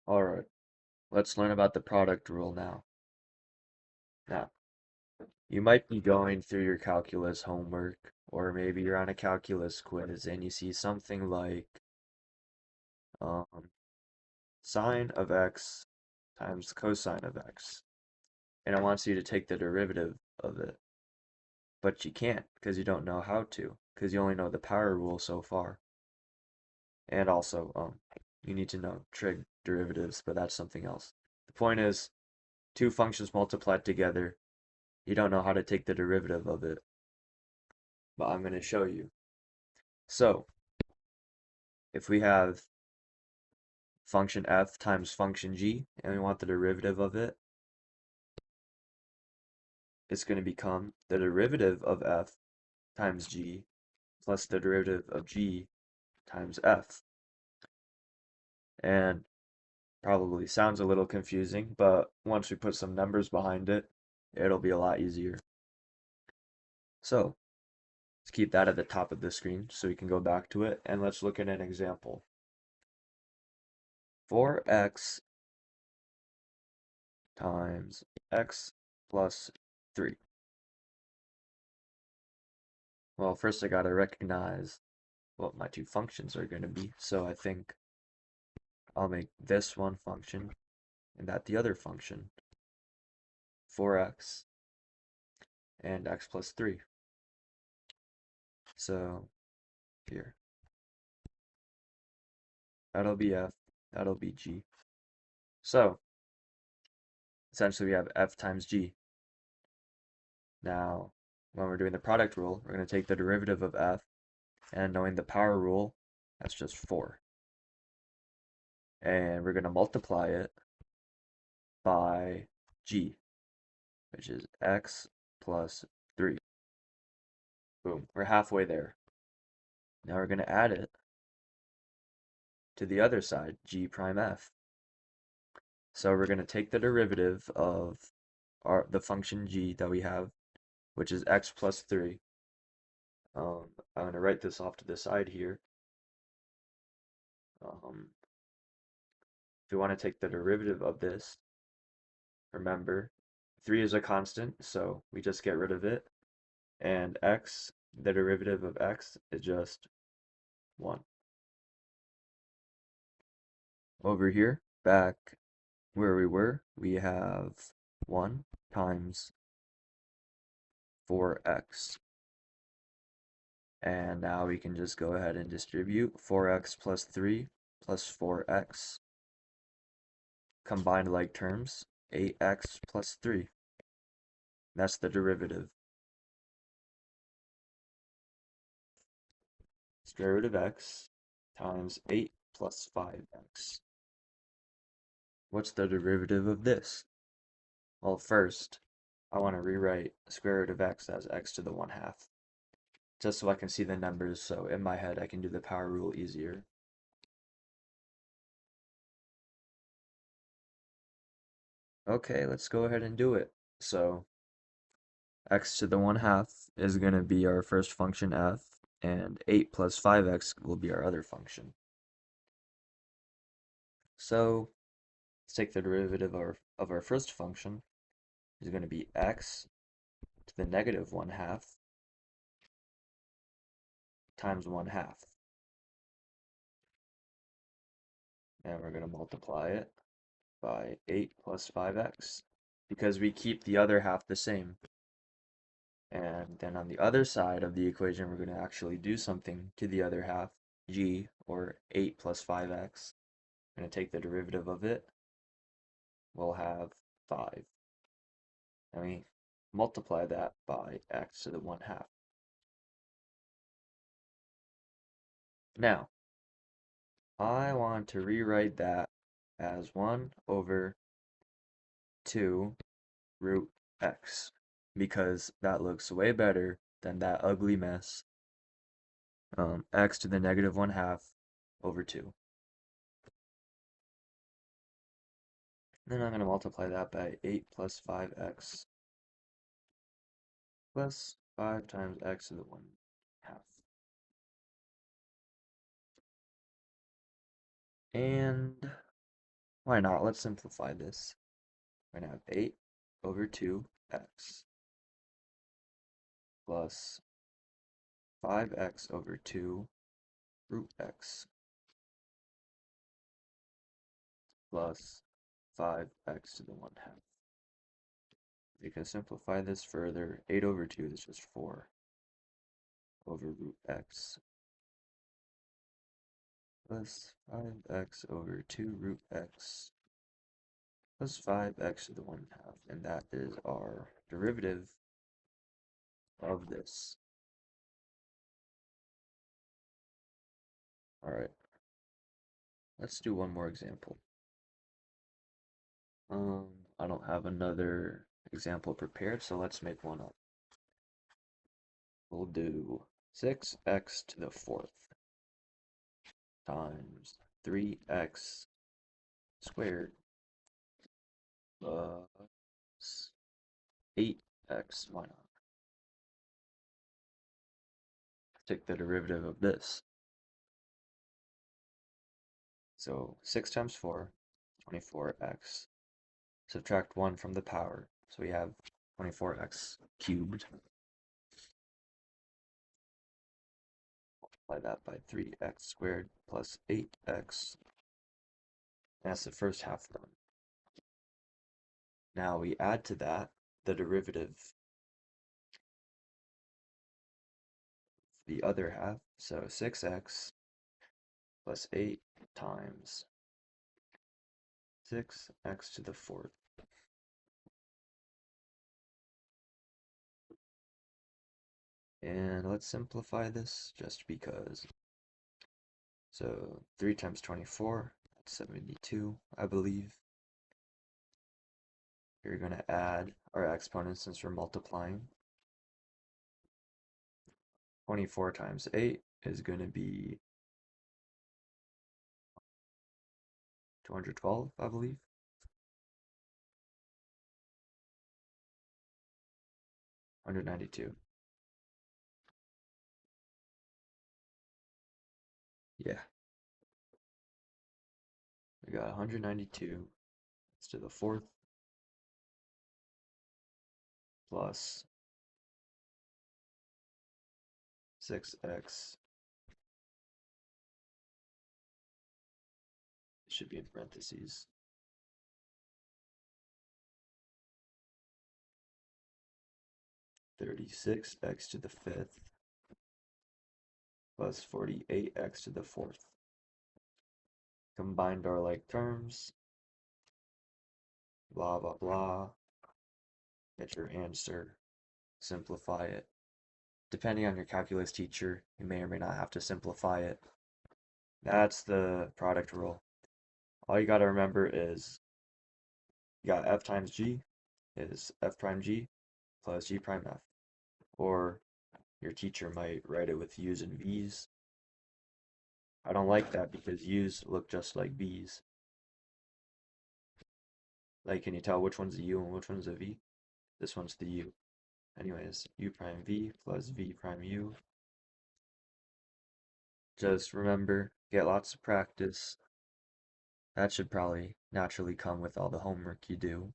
Alright, let's learn about the product rule now. Now, you might be going through your calculus homework, or maybe you're on a calculus quiz and you see something like um, sine of x times cosine of x, and it wants you to take the derivative of it. But you can't because you don't know how to, because you only know the power rule so far. And also, you need to know trig derivatives, but that's something else. The point is, two functions multiplied together, you don't know how to take the derivative of it, but I'm going to show you. So, if we have function f times function g, and we want the derivative of it, it's going to become the derivative of f times g plus the derivative of g times f. And probably sounds a little confusing, but once we put some numbers behind it, it'll be a lot easier. So, let's keep that at the top of the screen so we can go back to it, and let's look at an example. 4x times x plus 3. Well, first I gotta recognize what my two functions are going to be, so I think I'll make this one function and that the other function, 4x and x plus 3. So here, that'll be f, that'll be g. So essentially we have f times g. Now, when we're doing the product rule, we're going to take the derivative of f, and knowing the power rule, that's just 4. And we're going to multiply it by g, which is x plus 3. Boom, we're halfway there. Now we're going to add it to the other side, g prime f. So we're going to take the derivative of the function g that we have, which is x plus 3. I'm going to write this off to the side here. If we want to take the derivative of this, remember, 3 is a constant, so we just get rid of it. And x, the derivative of x, is just 1. Over here, back where we were, we have 1 times 4x. And now we can just go ahead and distribute 4x plus 3 plus 4x. Combined like terms, 8x plus 3. That's the derivative. Square root of x times 8 plus 5x. What's the derivative of this? Well, first, I want to rewrite square root of x as x to the 1/2, just so I can see the numbers, so in my head I can do the power rule easier. Okay, let's go ahead and do it. So, x to the 1/2 is going to be our first function f, and 8 plus 5x will be our other function. So, let's take the derivative of our first function, is going to be x to the negative 1/2 times 1/2. And we're going to multiply it by 8 plus 5x, because we keep the other half the same. And then on the other side of the equation, we're going to actually do something to the other half, g, or 8 plus 5x. I'm going to take the derivative of it. We'll have 5. And we multiply that by x to the 1/2. Now, I want to rewrite that as 1 over 2 root x, because that looks way better than that ugly mess, x to the negative 1/2 over 2. Then I'm going to multiply that by 8 plus 5x plus 5 times x to the 1/2. And Why not? Let's simplify this. We're going to have 8 over 2x plus 5x over 2 root x plus 5x to the 1/2. You can simplify this further. 8 over 2 is just 4 over root x plus 5x over 2 root x plus 5x to the 1/2. And that is our derivative of this. Alright, let's do one more example. I don't have another example prepared, so let's make one up. We'll do 6x to the 4th times 3x squared plus 8x. Why not? Take the derivative of this. So 6 times 4, 24x. Subtract 1 from the power, so we have 24x cubed. Multiply that by 3x squared plus 8x. That's the first half done. Now we add to that the derivative, the other half, so 6x plus 8 times 6x to the 4th. And let's simplify this just because. So 3 times 24, that's 72, I believe. You're going to add our exponents since we're multiplying. 24 times 8 is going to be 212, I believe. 192. Yeah, we got 192 to the 4th plus 6x. It should be in parentheses. 36x to the 5th plus 48x to the 4th. Combined our like terms. Blah, blah, blah. Get your answer. Simplify it. Depending on your calculus teacher, you may or may not have to simplify it. That's the product rule. All you got to remember is you got f times g is f prime g plus g prime f. Or your teacher might write it with u's and v's. I don't like that because u's look just like v's. Like, can you tell which one's a u and which one's a v? This one's the u. Anyways, u prime v plus v prime u. Just remember, get lots of practice. That should probably naturally come with all the homework you do.